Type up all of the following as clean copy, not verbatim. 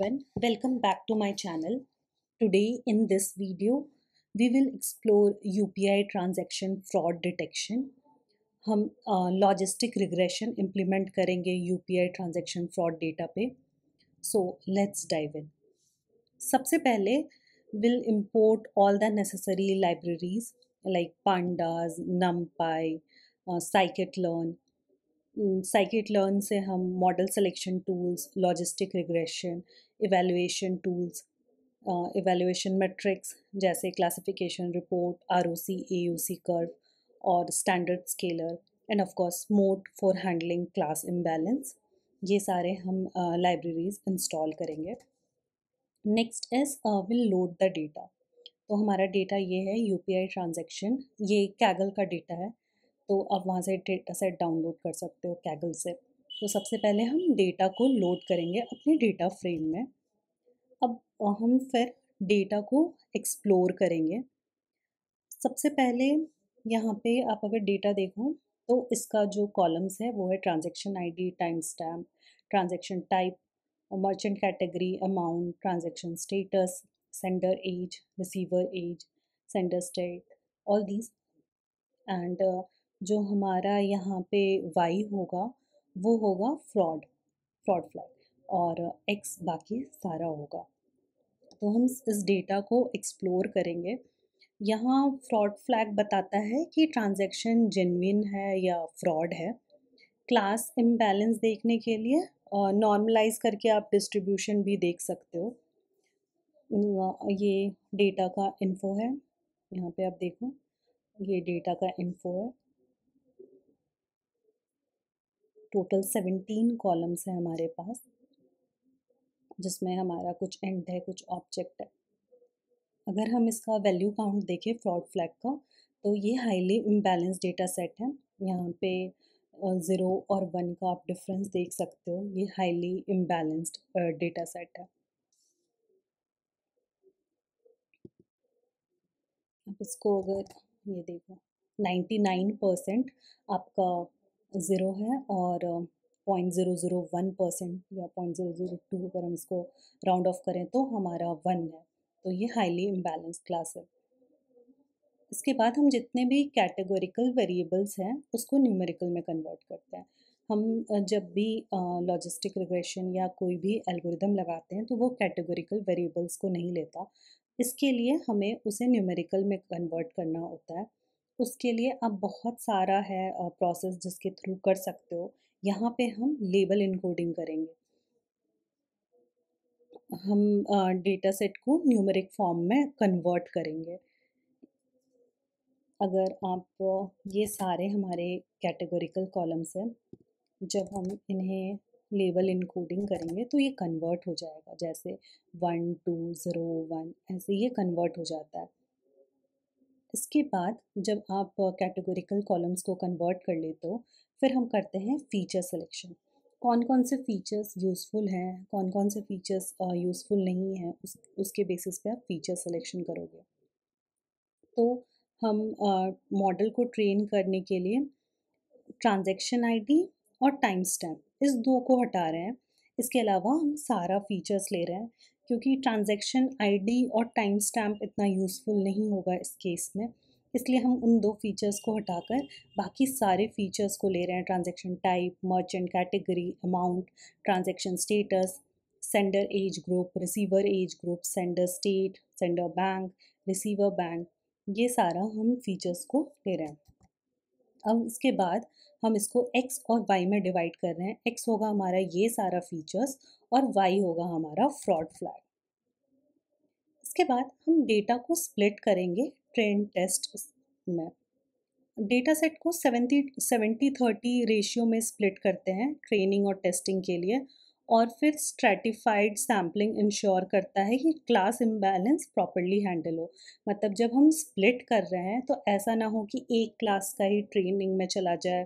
everyone, welcome back to my channel. Today in this video, we will explore UPI transaction fraud detection. हम logistic regression implement करेंगे UPI transaction fraud data पे. So let's dive in. सबसे पहले will import all the necessary libraries like pandas, numpy, scikit-learn. scikit-learn से हम model selection tools, logistic regression, evaluation tools, evaluation metrics जैसे classification report, ROC, AUC curve और standard scaler and of course mode for handling class imbalance, ये सारे हम libraries install करेंगे. Next is will load the data. तो हमारा data ये है UPI ट्रांजैक्शन, ये कैगल का डेटा है. तो आप वहाँ से डेटा सेट डाउनलोड कर सकते हो कैगल से. तो सबसे पहले हम डेटा को लोड करेंगे अपने डेटा फ्रेम में. अब हम फिर डेटा को एक्सप्लोर करेंगे. सबसे पहले यहाँ पे आप अगर डेटा देखो तो इसका जो कॉलम्स है वो है transaction ID, time stamp, transaction type, merchant category, amount, transaction status, sender age, receiver age, sender state, all these. And जो हमारा यहाँ पे वाई होगा वो होगा फ्रॉड फ्लैग और एक्स बाकी सारा होगा. तो हम इस डेटा को एक्सप्लोर करेंगे. यहाँ फ्रॉड फ्लैग बताता है कि ट्रांजैक्शन जेन्युइन है या फ्रॉड है. क्लास इम्बैलेंस देखने के लिए नॉर्मलाइज करके आप डिस्ट्रीब्यूशन भी देख सकते हो. ये डेटा का इन्फो है, यहाँ पे आप देखो ये डेटा का इन्फो है. टोटल 17 कॉलम्स है हमारे पास, जिसमें हमारा कुछ एंड है, कुछ ऑब्जेक्ट है. अगर हम इसका वैल्यू काउंट देखें फ्रॉड फ्लैग का, तो ये हाईली इम्बैलेंस डेटा सेट है. यहाँ पे 0 और 1 का आप डिफरेंस देख सकते हो. ये हाईली इम्बैलेंस्ड डेटा सेट है. आप इसको अगर ये देखो 99% आपका 0 है और 0.001% या 0.002 अगर हम इसको राउंड ऑफ करें तो हमारा 1 है. तो ये हाईली इम्बैलेंस क्लास है. इसके बाद हम जितने भी कैटेगोरिकल वेरिएबल्स हैं उसको न्यूमेरिकल में कन्वर्ट करते हैं. हम जब भी लॉजिस्टिक रिग्रेशन या कोई भी एल्गोरिदम लगाते हैं तो वो कैटेगोरिकल वेरिएबल्स को नहीं लेता. इसके लिए हमें उसे न्यूमेरिकल में कन्वर्ट करना होता है. उसके लिए अब बहुत सारा है प्रोसेस जिसके थ्रू कर सकते हो. यहाँ पे हम लेबल इनकोडिंग करेंगे. हम डेटा सेट को न्यूमेरिक फॉर्म में कन्वर्ट करेंगे. अगर आप ये सारे हमारे कैटेगोरिकल कॉलम्स हैं, जब हम इन्हें लेबल इनकोडिंग करेंगे तो ये कन्वर्ट हो जाएगा. जैसे 1 2 0 1 ऐसे ये कन्वर्ट हो जाता है. इसके बाद जब आप कैटेगोरिकल कॉलम्स को कन्वर्ट कर लेते हो, फिर हम करते हैं फीचर सिलेक्शन. कौन कौन से फीचर्स यूज़फुल हैं, कौन कौन से फीचर्स यूज़फुल नहीं हैं, उसके बेसिस पे आप फीचर सिलेक्शन करोगे. तो हम मॉडल को ट्रेन करने के लिए ट्रांजैक्शन ID और टाइम स्टैम्प इस दो को हटा रहे हैं. इसके अलावा हम सारा फीचर्स ले रहे हैं, क्योंकि ट्रांजैक्शन ID और टाइम स्टैम्प इतना यूज़फुल नहीं होगा इस केस में. इसलिए हम उन दो फीचर्स को हटाकर बाकी सारे फीचर्स को ले रहे हैं. Transaction type, merchant category, amount, transaction status, sender age group, receiver age group, sender state, sender bank, receiver bank, ये सारा हम फीचर्स को ले रहे हैं. अब इसके बाद हम इसको x और y में डिवाइड कर रहे हैं. x होगा हमारा ये सारा फीचर्स और y होगा हमारा फ्रॉड फ्लैग. इसके बाद हम डेटा को स्प्लिट करेंगे ट्रेन टेस्ट में. डेटा सेट को 70-30 रेशियो में स्प्लिट करते हैं ट्रेनिंग और टेस्टिंग के लिए. और फिर स्ट्रेटिफाइड सैम्पलिंग इंश्योर करता है कि क्लास इम्बैलेंस प्रॉपरली हैंडल हो. मतलब जब हम स्प्लिट कर रहे हैं तो ऐसा ना हो कि एक क्लास का ही ट्रेनिंग में चला जाए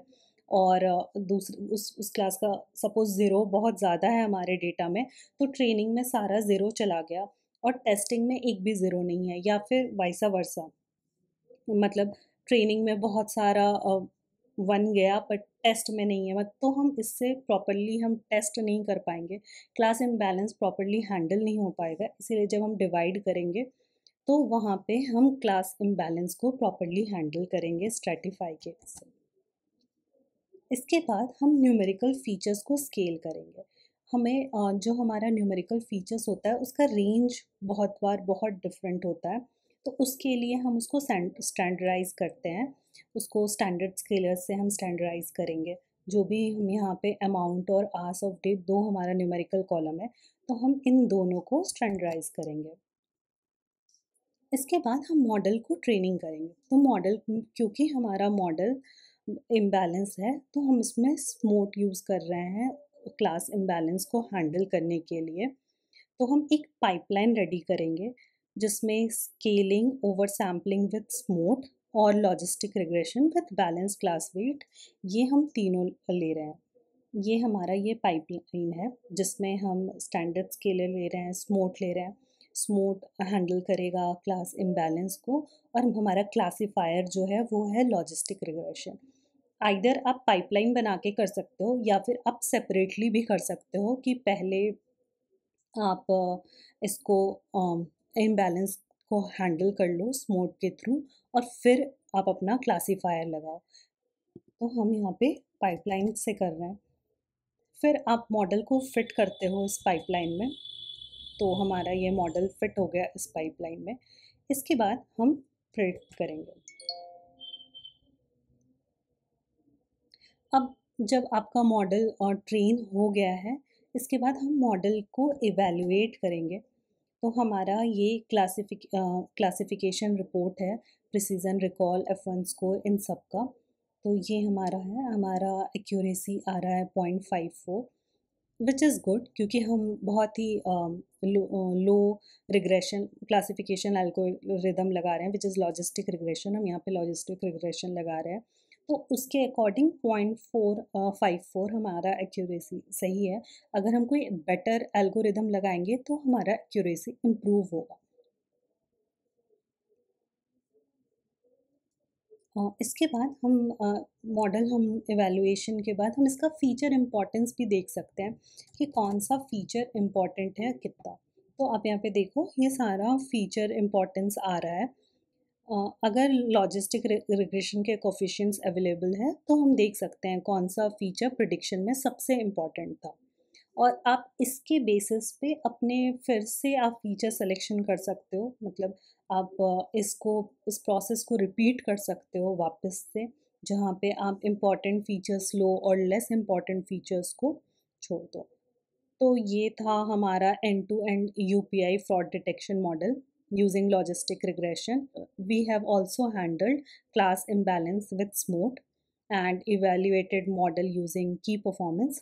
और दूसरी उस क्लास का सपोज 0 बहुत ज़्यादा है हमारे डेटा में, तो ट्रेनिंग में सारा 0 चला गया और टेस्टिंग में एक भी 0 नहीं है, या फिर वाइसा वर्सा. मतलब ट्रेनिंग में बहुत सारा 1 गया पर टेस्ट में नहीं है, मत तो हम इससे प्रॉपरली हम टेस्ट नहीं कर पाएंगे, क्लास इम्बैलेंस प्रॉपरली हैंडल नहीं हो पाएगा। इसीलिए जब हम डिवाइड करेंगे तो वहाँ पे हम क्लास इम्बैलेंस को प्रॉपरली हैंडल करेंगे स्ट्रेटिफाई के से। इसके बाद हम न्यूमेरिकल फीचर्स को स्केल करेंगे। हमें जो हमारा न्यूमेरिकल फीचर्स होता है उसका रेंज बहुत बार बहुत डिफरेंट होता है, तो उसके लिए हम उसको स्टैंडर्डाइज करते हैं। उसको स्टैंडर्ड स्केलर से हम स्टैंडर्डाइज करेंगे। जो भी हम यहाँ पे अमाउंट और आवर्स ऑफ डे दो हमारा न्यूमेरिकल कॉलम है, तो हम इन दोनों को स्टैंडर्डाइज करेंगे। इसके बाद हम मॉडल को ट्रेनिंग करेंगे। तो मॉडल, क्योंकि हमारा मॉडल इम्बैलेंस है, तो हम इसमें स्मूथ यूज़ कर रहे हैं क्लास इम्बैलेंस को हैंडल करने के लिए। तो हम एक पाइपलाइन रेडी करेंगे जिसमें scaling, over sampling with smooth और logistic regression with balance class weight, ये हम तीनों ले रहे हैं। ये हमारा ये पाइपलाइन है जिसमें हम स्टैंडर्ड स्केलर ले रहे हैं, स्मूथ ले रहे हैं। स्मूथ हैंडल करेगा क्लास इम्बैलेंस को, और हमारा क्लासिफायर जो है वो है लॉजिस्टिक रिग्रेशन। आइदर आप पाइपलाइन बना के कर सकते हो या फिर आप सेपरेटली भी कर सकते हो कि पहले आप इसको इम्बैलेंस को हैंडल कर लो स्मूथ के थ्रू, और फिर आप अपना क्लासिफायर लगाओ। तो हम यहाँ पे पाइपलाइन से कर रहे हैं। फिर आप मॉडल को फिट करते हो इस पाइपलाइन में। तो हमारा ये मॉडल फिट हो गया इस पाइपलाइन में। इसके बाद हम प्रेडिक्ट करेंगे। अब जब आपका मॉडल और ट्रेन हो गया है, इसके बाद हम मॉडल को इवैल्यूएट करेंगे। तो हमारा ये क्लासिफिकेशन रिपोर्ट है, प्रिसीजन, रिकॉल, F1 स्कोर, इन सब का। तो ये हमारा है, हमारा एक्यूरेसी आ रहा है 0.54, विच इज़ गुड, क्योंकि हम बहुत ही लो रिग्रेशन क्लासिफिकेशन एल्गोरिदम लगा रहे हैं, विच इज़ लॉजिस्टिक रिग्रेशन। हम यहाँ पे लॉजिस्टिक रिग्रेशन लगा रहे हैं, तो उसके अकॉर्डिंग 0.54 हमारा एक्यूरेसी सही है। अगर हम कोई बेटर एल्गोरिदम लगाएंगे तो हमारा एक्यूरेसी इम्प्रूव होगा। इसके बाद हम मॉडल हम इवैल्यूएशन के बाद हम इसका फ़ीचर इम्पोर्टेंस भी देख सकते हैं कि कौन सा फ़ीचर इम्पोर्टेंट है कितना। तो आप यहाँ पे देखो, ये सारा फ़ीचर इम्पोर्टेंस आ रहा है। अगर लॉजिस्टिक रिग्रेशन के कोफिशिएंट्स अवेलेबल है तो हम देख सकते हैं कौन सा फ़ीचर प्रिडिक्शन में सबसे इम्पोर्टेंट था, और आप इसके बेसिस पे अपने फिर से आप फीचर सिलेक्शन कर सकते हो। मतलब आप इसको, इस प्रोसेस को रिपीट कर सकते हो वापस से, जहाँ पे आप इम्पॉर्टेंट फीचर्स लो और लेस इम्पॉर्टेंट फीचर्स को छोड़ दो। तो ये था हमारा end to end UPI fraud detection model using logistic regression. We have also handled class imbalance with SMOT and evaluated model using key performance.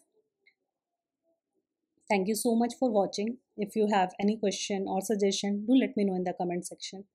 Thank you so much for watching. If you have any question or suggestion, do let me know in the comment section.